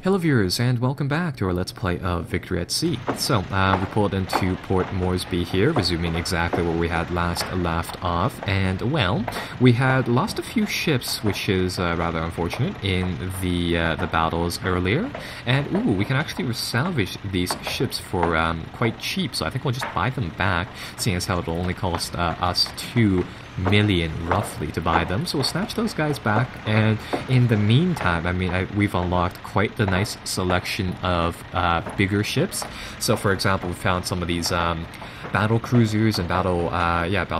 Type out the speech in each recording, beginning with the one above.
Hello viewers, and welcome back to our Let's Play of Victory at Sea. So, we pulled into Port Moresby here, resuming exactly where we had last left off, and, well, we had lost a few ships, which is rather unfortunate, in the battles earlier, and, ooh, we can actually salvage these ships for quite cheap, so I think we'll just buy them back, seeing as how it'll only cost us 2 million roughly to buy them, so we'll snatch those guys back. And in the meantime, I mean, we've unlocked quite the nice selection of bigger ships. So for example, we found some of these battle cruisers and battle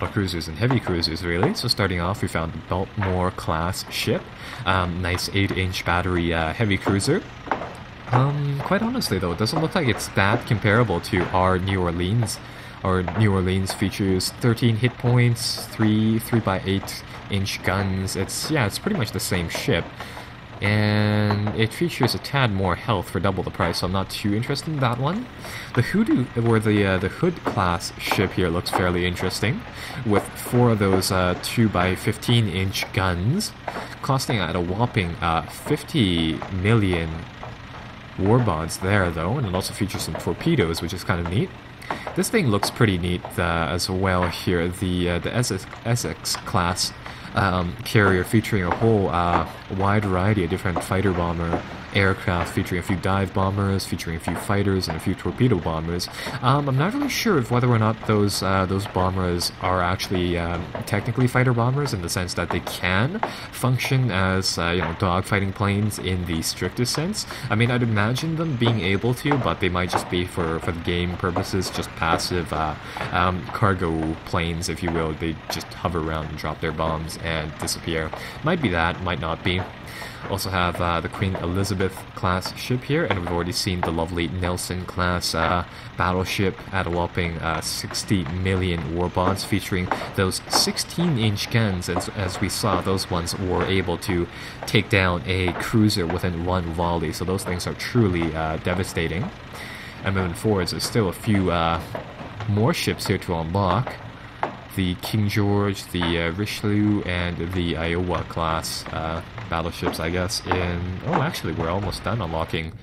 cruisers and heavy cruisers, really. So starting off, we found the Baltimore class ship, nice 8-inch battery heavy cruiser. Quite honestly though, it doesn't look like it's that comparable to our New Orleans. Our New Orleans features 13 hit points, 3x8 inch guns. It's pretty much the same ship. And it features a tad more health for double the price, so I'm not too interested in that one. The Hood class ship here looks fairly interesting, with 4 of those 2x15 inch guns, costing at a whopping 50 million war bonds there though, and it also features some torpedoes, which is kind of neat. This thing looks pretty neat as well here, the Essex class carrier, featuring a whole wide variety of different fighter bomber aircraft, featuring a few dive bombers, featuring a few fighters, and a few torpedo bombers. I'm not really sure if whether or not those bombers are actually technically fighter bombers, in the sense that they can function as dogfighting planes in the strictest sense. I mean, I'd imagine them being able to, but they might just be for the game purposes, just passive cargo planes, if you will. They just hover around and drop their bombs and disappear. Might be that, might not be. Also have the Queen Elizabeth class ship here, and we've already seen the lovely Nelson class battleship at a whopping 60 million war bonds, featuring those 16-inch guns. As we saw, those ones were able to take down a cruiser within one volley, so those things are truly devastating. And moving forwards, there's still a few more ships here to unlock. The King George, the Richelieu, and the Iowa class battleships, I guess. Oh, actually, we're almost done unlocking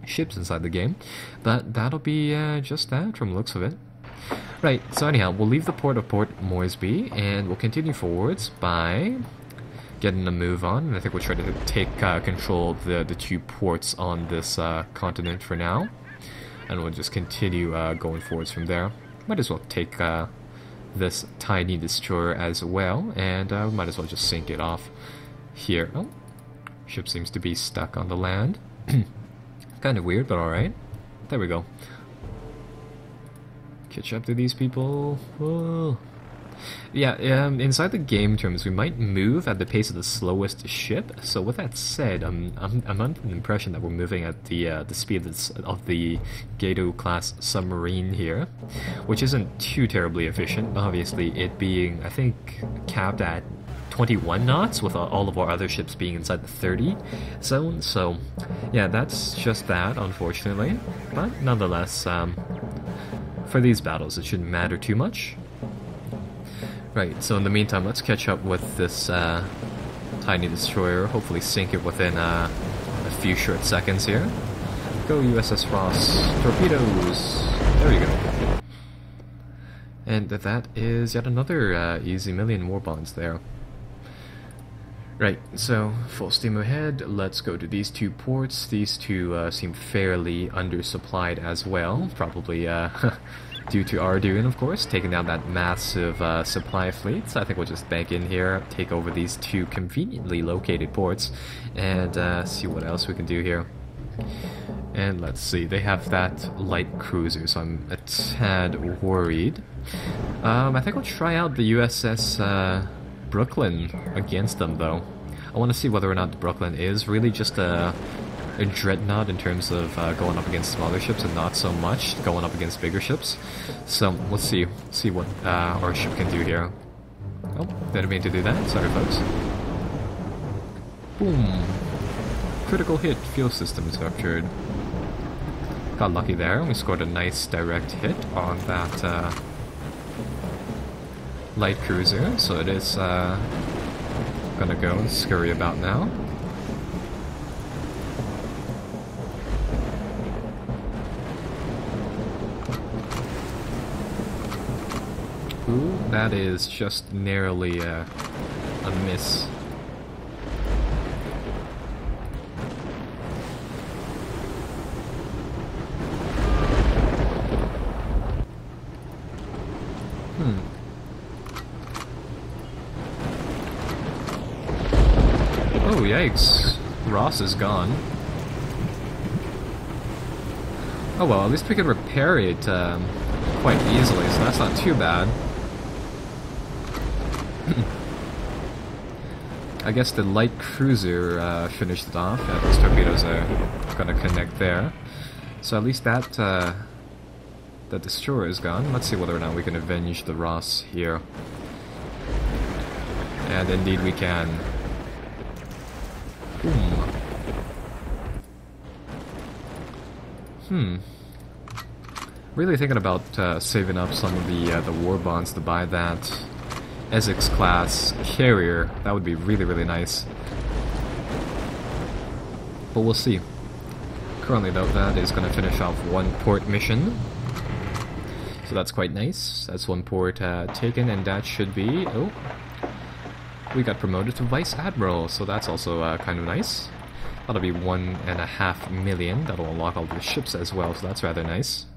ships inside the game, but that'll be just that from the looks of it. Right, so anyhow, we'll leave the port of Port Moresby, and we'll continue forwards by getting a move on, and I think we'll try to take control of the 2 ports on this continent for now, and we'll just continue going forwards from there. Might as well take this tiny destroyer as well, and we might as well just sink it off here. Oh, ship seems to be stuck on the land. Kind of weird, but alright. There we go. Catch up to these people. Whoa. Yeah, inside the game terms, we might move at the pace of the slowest ship. So with that said, I'm under the impression that we're moving at the speed of the Gato class submarine here, which isn't too terribly efficient. Obviously, it being, I think, capped at 21 knots, with all of our other ships being inside the 30 zone. So yeah, that's just that, unfortunately. But nonetheless, for these battles, it shouldn't matter too much. Right, so in the meantime, let's catch up with this tiny destroyer, hopefully sink it within a few short seconds here. Go USS Ross, torpedoes! There you go. And that is yet another easy million war bonds there. Right, so full steam ahead, let's go to these 2 ports. These 2 seem fairly undersupplied as well, probably due to our doing, of course, taking down that massive supply fleet. So I think we'll just bank in here, take over these 2 conveniently located ports, and see what else we can do here. And let's see, they have that light cruiser, so I'm a tad worried. I think I'll try out the USS Brooklyn against them, though. I want to see whether or not the Brooklyn is really just a dreadnought in terms of going up against smaller ships, and not so much going up against bigger ships. So let's see what our ship can do here. Oh, didn't mean to do that. Sorry, folks. Boom! Critical hit. Fuel system is ruptured. Got lucky there. We scored a nice direct hit on that light cruiser. So it is gonna go and scurry about now. Ooh, that is just narrowly a miss. Oh, yikes. Ross is gone. Oh well, at least we can repair it quite easily, so that's not too bad. I guess the light cruiser finished it off. Yeah, those torpedoes are gonna connect there. So at least that the destroyer is gone. Let's see whether or not we can avenge the Ross here. And indeed we can. Really thinking about saving up some of the war bonds to buy that Essex class carrier. That would be really, really nice. But we'll see. Currently though, that is going to finish off one port mission. So that's quite nice. That's one port taken, and that should be... Oh, we got promoted to Vice Admiral, so that's also kind of nice. That'll be 1.5 million. That'll unlock all the ships as well, so that's rather nice.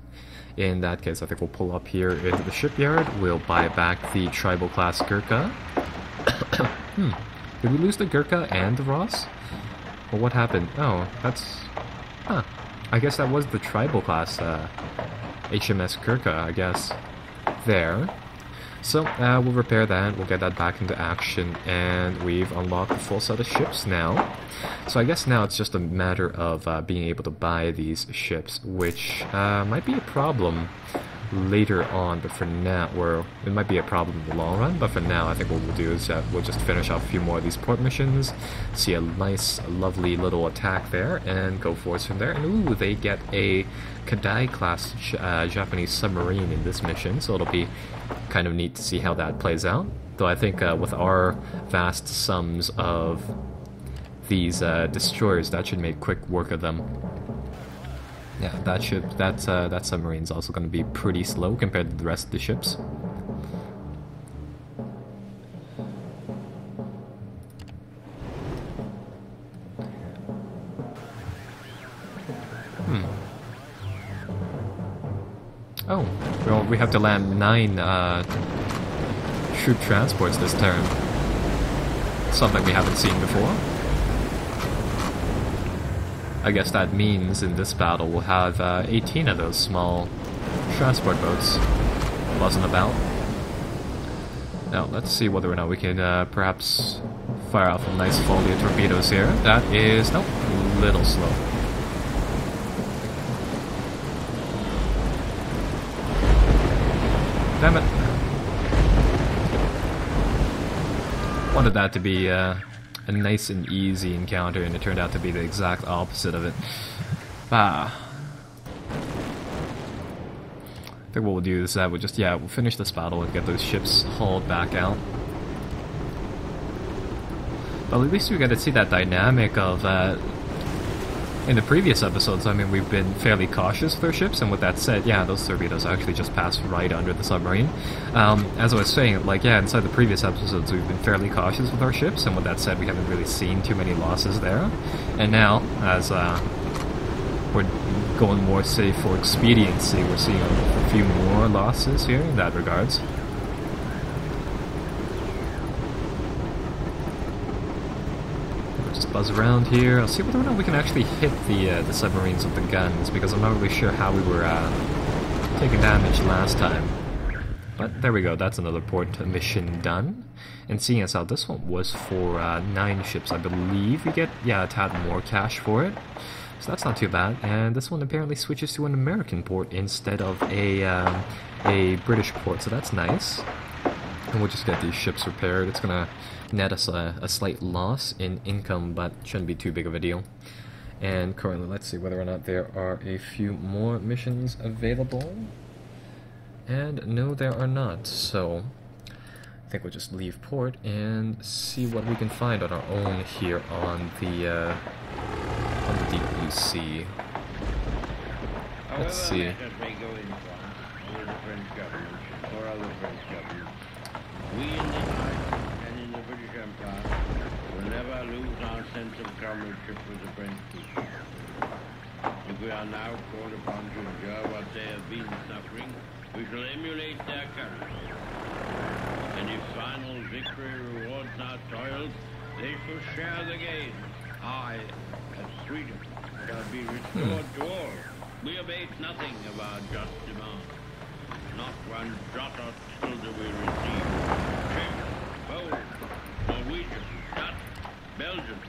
In that case, I think we'll pull up here into the shipyard. We'll buy back the Tribal class Gurkha. Did we lose the Gurkha and the Ross? Well, what happened? Oh, that's... Huh. I guess that was the Tribal class HMS Gurkha, I guess. There. So, we'll repair that, we'll get that back into action, and we've unlocked a full set of ships now. So I guess now it's just a matter of being able to buy these ships, which might be a problem later on, but for now, or it might be a problem in the long run, but for now I think what we'll do is we'll just finish off a few more of these port missions, see a nice, lovely little attack there, and go forwards from there. And ooh, they get a Kadai class Japanese submarine in this mission, so it'll be kind of neat to see how that plays out. Though I think with our vast sums of these destroyers, that should make quick work of them. Yeah, that submarine's also going to be pretty slow compared to the rest of the ships. Oh, well, we have to land 9 troop transports this turn. Something we haven't seen before. I guess that means in this battle we'll have 18 of those small transport boats buzzing about. Now, let's see whether or not we can perhaps fire off a nice volley of torpedoes here. That is, nope, a little slow. Damn it. Wanted that to be a nice and easy encounter, and it turned out to be the exact opposite of it. I think what we'll do is that we'll just, we'll finish this battle and get those ships hauled back out. But at least we got to see that dynamic of, in the previous episodes, I mean, we've been fairly cautious with our ships, and with that said, yeah, those torpedoes actually just passed right under the submarine. As I was saying, like, yeah, inside the previous episodes, we've been fairly cautious with our ships, and with that said, we haven't really seen too many losses there. And now, as we're going more safe for expediency, we're seeing a few more losses here in that regards. Just buzz around here. I'll see whether or not we can actually hit the submarines with the guns, because I'm not really sure how we were taking damage last time. But there we go, that's another port mission done. And seeing as how this one was for 9 ships, I believe we get, a tad more cash for it. So that's not too bad. And this one apparently switches to an American port instead of a British port, so that's nice. And we'll just get these ships repaired. It's gonna net us a slight loss in income, but shouldn't be too big of a deal. And currently, let's see whether or not there are a few more missions available. And no, there are not. So I think we'll just leave port and see what we can find on our own here on the deep blue sea. Let's see. with the French government or other French governments. We in the Isles and in the British Empire will never lose our sense of comradeship with the French people. If we are now called upon to endure what they have been suffering, we shall emulate their courage. And if final victory rewards our toils, they shall share the gains. I, as freedom, shall be restored to all. We abate nothing of our just demand. Not one jot or tittle do we receive. Czech, Polish, Norwegian, Dutch, Belgian.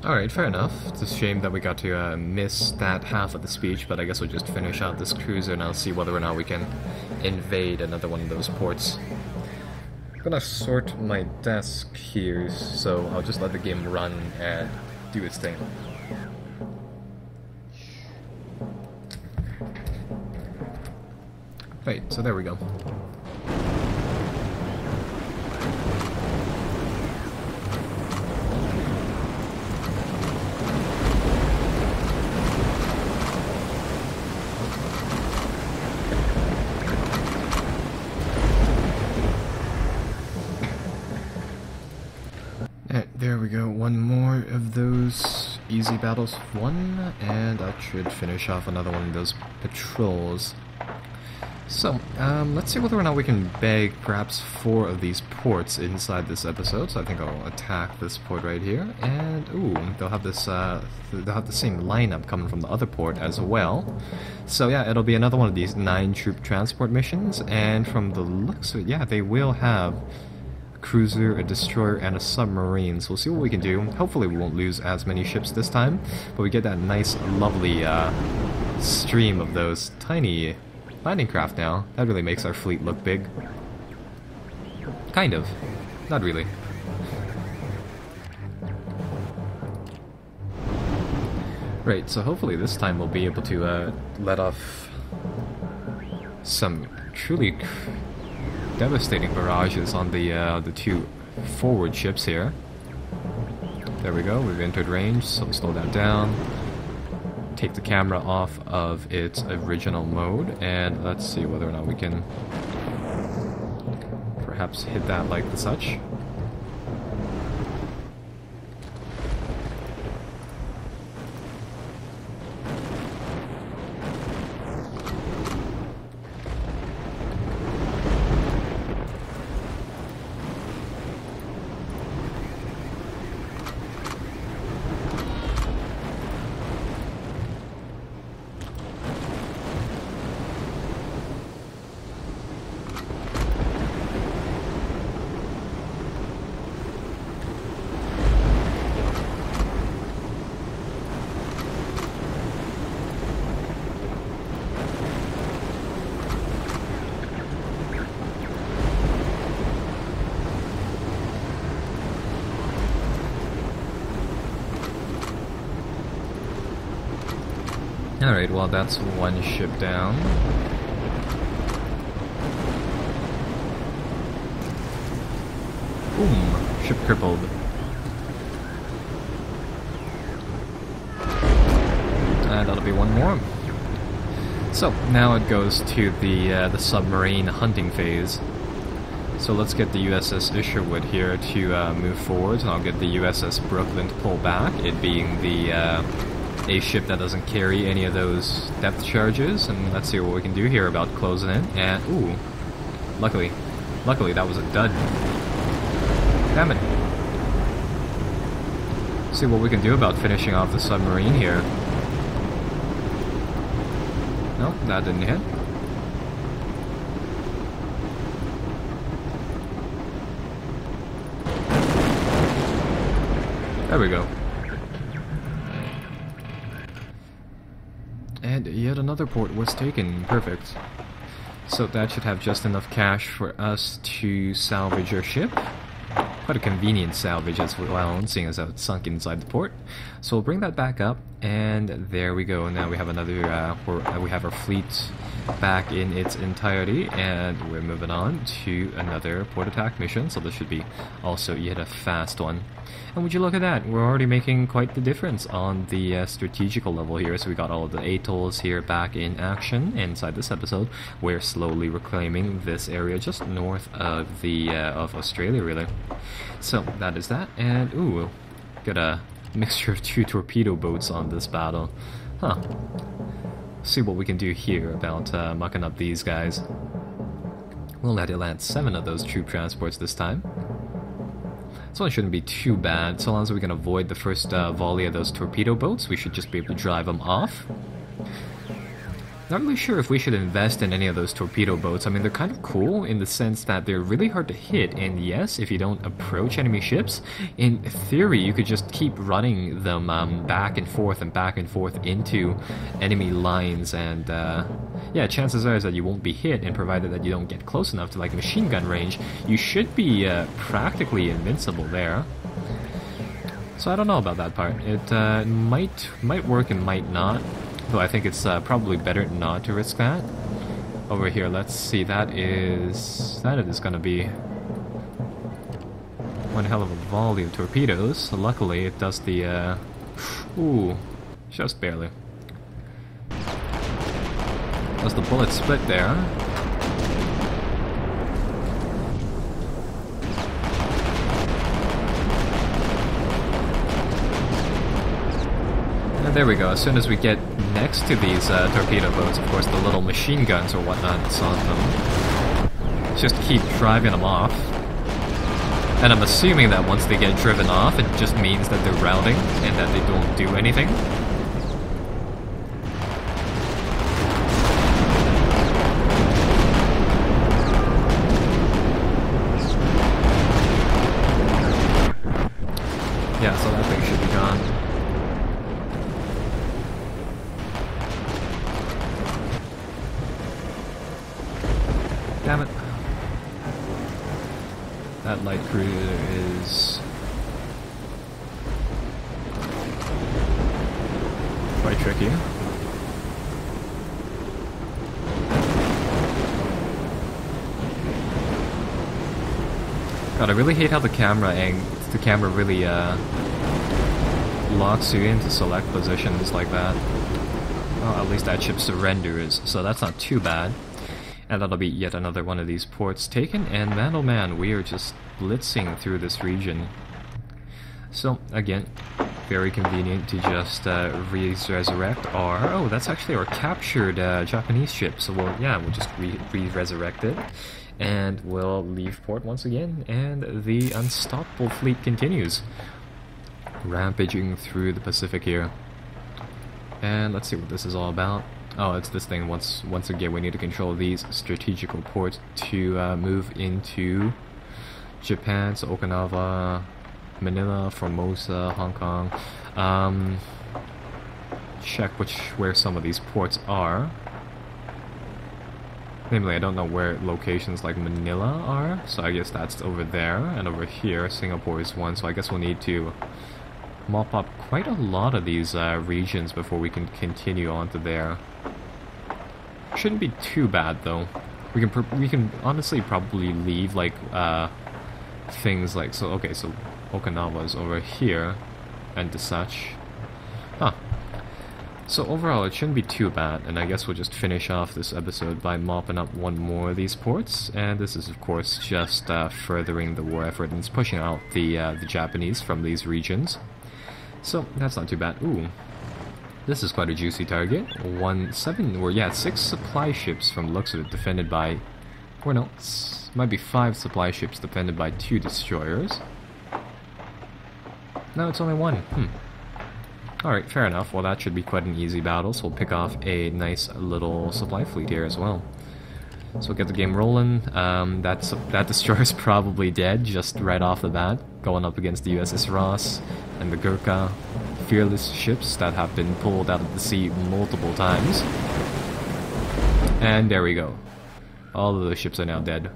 Alright, fair enough. It's a shame that we got to miss that half of the speech, but I guess we'll just finish out this cruiser and I'll see whether or not we can invade another one of those ports. I'm gonna sort my desk here, so I'll just let the game run and do its thing. Right, so there we go. There we go, one more of those easy battles won, and that should finish off another one of those patrols. So, let's see whether or not we can bag perhaps 4 of these ports inside this episode. So I think I'll attack this port right here, and ooh, they'll have this, they'll have the same lineup coming from the other port as well. So yeah, it'll be another one of these 9 troop transport missions, and from the looks of it, yeah, they will have cruiser, a destroyer, and a submarine. So we'll see what we can do. Hopefully we won't lose as many ships this time, but we get that nice, lovely stream of those tiny landing craft now. That really makes our fleet look big. Kind of. Not really. Right, so hopefully this time we'll be able to let off some truly devastating barrages on the 2 forward ships here. There we go, we've entered range, so we'll slow that down. Take the camera off of its original mode, and let's see whether or not we can perhaps hit that like such. Alright, well that's one ship down. Boom! Ship crippled. And that'll be one more. So, now it goes to the submarine hunting phase. So let's get the USS Isherwood here to move forward, and I'll get the USS Brooklyn to pull back, it being a ship that doesn't carry any of those depth charges, and let's see what we can do here about closing it. And ooh, luckily that was a dud. Damn it. See what we can do about finishing off the submarine here. Nope, that didn't hit. There we go. And yet another port was taken. Perfect. So that should have just enough cash for us to salvage our ship. Quite a convenient salvage as well, seeing as how it's sunk inside the port. So we'll bring that back up, And there we go. Now we have another, we have our fleet back in its entirety, and we're moving on to another port attack mission, so this should be also yet a fast one. And would you look at that, we're already making quite the difference on the strategical level here. So we got all of the atolls here back in action inside this episode. We're slowly reclaiming this area just north of the of Australia, really. So that is that, and ooh, got a mixture of 2 torpedo boats on this battle. Huh. See what we can do here about mucking up these guys. We'll let it land 7 of those troop transports this time. This one shouldn't be too bad. So long as we can avoid the first volley of those torpedo boats, we should just be able to drive them off. Not really sure if we should invest in any of those torpedo boats. I mean, they're kind of cool in the sense that they're really hard to hit, and yes, if you don't approach enemy ships, in theory you could just keep running them back and forth into enemy lines, and yeah, chances are is that you won't be hit, and provided that you don't get close enough to like machine gun range, you should be practically invincible there. So I don't know about that part. It might work and might not. Though I think it's probably better not to risk that. Over here, let's see, that is going to be one hell of a volley of torpedoes. So luckily it does the, ooh, just barely. Does the bullet split there? And there we go, as soon as we get next to these torpedo boats, of course the little machine guns or whatnot on them just keep driving them off. And I'm assuming that once they get driven off, it just means that they're routing and that they don't do anything. Yeah, so that thing should be gone. Damn it. That light cruiser is quite tricky. God, I really hate how the camera really locks you into select positions like that. Well, at least that ship surrenders, so that's not too bad. And that'll be yet another one of these ports taken, and man oh man, we are just blitzing through this region. So, again, very convenient to just resurrect our... Oh, that's actually our captured Japanese ship, so we'll just re-resurrect it. And we'll leave port once again, and the unstoppable fleet continues. Rampaging through the Pacific here. And let's see what this is all about. Oh, it's this thing. Once again, we need to control these strategical ports to move into Japan, so Okinawa, Manila, Formosa, Hong Kong. Check where some of these ports are. Namely, I don't know where locations like Manila are, so I guess that's over there, and over here, Singapore is one, so I guess we'll need to mop up quite a lot of these regions before we can continue on to there. Shouldn't be too bad though. We can honestly probably leave like things like so Okinawa's over here and such. Huh. So overall it shouldn't be too bad, and I guess we'll just finish off this episode by mopping up one more of these ports, and this is of course just furthering the war effort and it's pushing out the Japanese from these regions. So that's not too bad. Ooh, this is quite a juicy target. 6 supply ships from the looks of it, defended by, or no, might be 5 supply ships defended by 2 destroyers. No, it's only 1. Alright, fair enough. Well, that should be quite an easy battle, so we'll pick off a nice little supply fleet here as well. So we'll get the game rolling. That destroyer's probably dead just right off the bat, going up against the USS Ross and the Gurkha, fearless ships that have been pulled out of the sea multiple times. And there we go. All of the ships are now dead.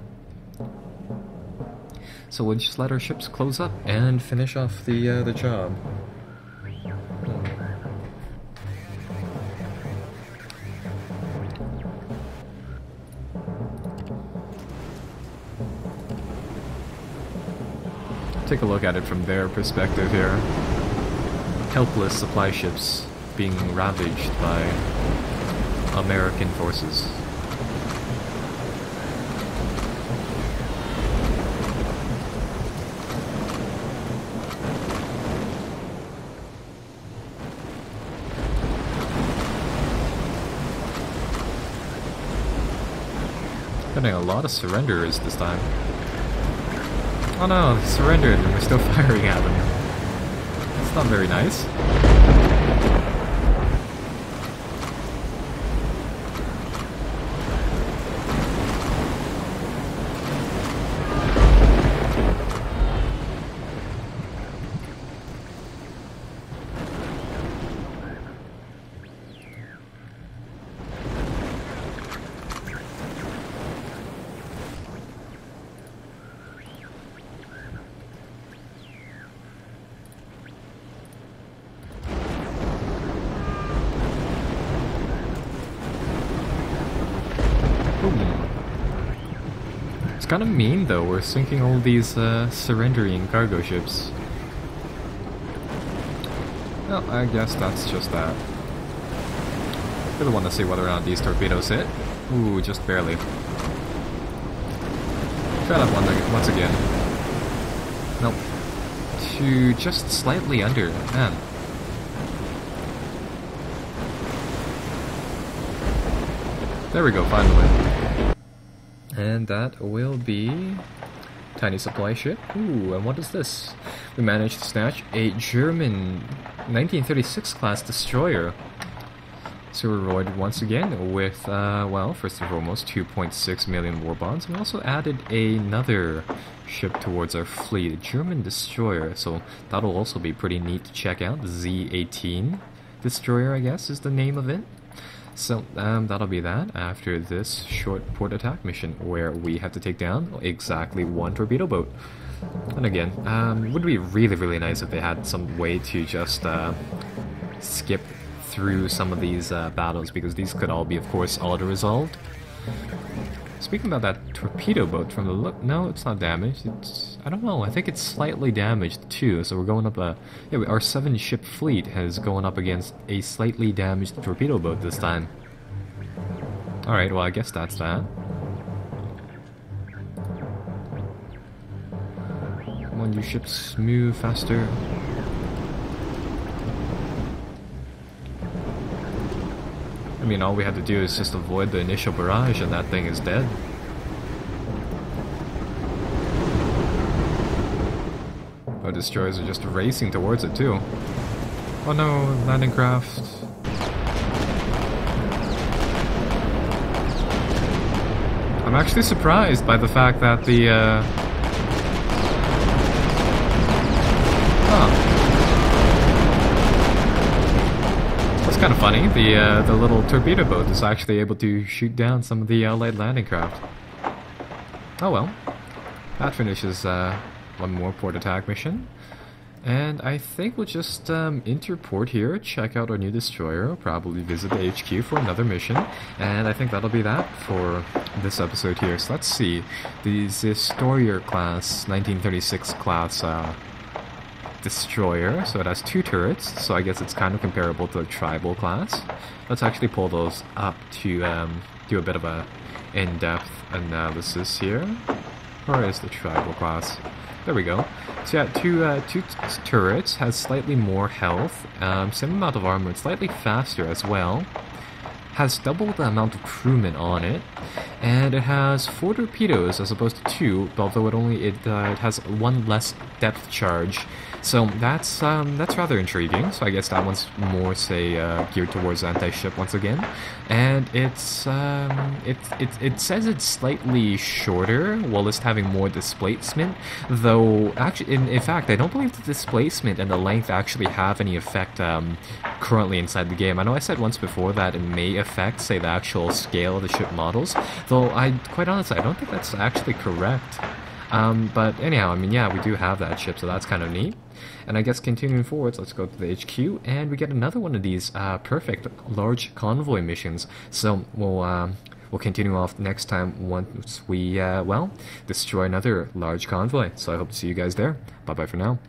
So we'll just let our ships close up and finish off the job. take a look at it from their perspective here. Helpless supply ships being ravaged by American forces. Getting a lot of surrenderers this time. Oh no, they surrendered and we're still firing at them. That's not very nice. It's kind of mean though, we're sinking all these surrendering cargo ships. Well, I guess that's just that. Really want to see whether or not these torpedoes hit. Ooh, just barely. Try that one once again. Nope. To just slightly under. Man. There we go, finally. And that will be tiny supply ship. Ooh, and what is this? We managed to snatch a German 1936 class destroyer. So we're rewarded once again with, well, first and foremost, 2.6 million war bonds. We also added another ship towards our fleet, a German destroyer. So that'll also be pretty neat to check out. The Z-18 destroyer, I guess, is the name of it. So that'll be that after this short port attack mission where we have to take down exactly one torpedo boat. And again, it would be really, really nice if they had some way to just skip through some of these battles, because these could all be, of course, auto-resolved. Speaking about that torpedo boat, from the look, no, it's not damaged. It's, I don't know, I think it's slightly damaged too. So we're going up yeah, our 7-ship fleet is going up against a slightly damaged torpedo boat this time. Alright, well, I guess that's that. Come on, you ships, move faster. I mean, all we had to do is just avoid the initial barrage and that thing is dead. Our destroyers are just racing towards it too. Oh no, landing craft. I'm actually surprised by the fact that the It's kind of funny. The little torpedo boat is actually able to shoot down some of the light landing craft. Oh well. That finishes one more port attack mission. And I think we'll just interport here, check out our new destroyer, probably visit the HQ for another mission. And I think that'll be that for this episode here. So let's see. The destroyer class, 1936 class destroyer, so it has 2 turrets, so I guess it's kind of comparable to the tribal class. Let's actually pull those up to do a bit of a in-depth analysis here. Where is the tribal class? There we go. So yeah, two turrets, has slightly more health, same amount of armor, it's slightly faster as well. Has double the amount of crewmen on it, and it has 4 torpedoes as opposed to 2, although it has 1 less depth charge. So that's rather intriguing. So I guess that one's more, say, geared towards anti-ship once again. And it says it's slightly shorter, while just having more displacement. Though actually, in fact, I don't believe the displacement and the length actually have any effect currently inside the game. I know I said once before that it may affect, say, the actual scale of the ship models. Though quite honestly, I don't think that's actually correct. But anyhow, I mean, yeah, we do have that ship, so that's kind of neat. And I guess continuing forwards, let's go to the HQ, and we get another one of these perfect large convoy missions. So we'll we'll continue off next time once we, well, destroy another large convoy. So I hope to see you guys there. Bye-bye for now.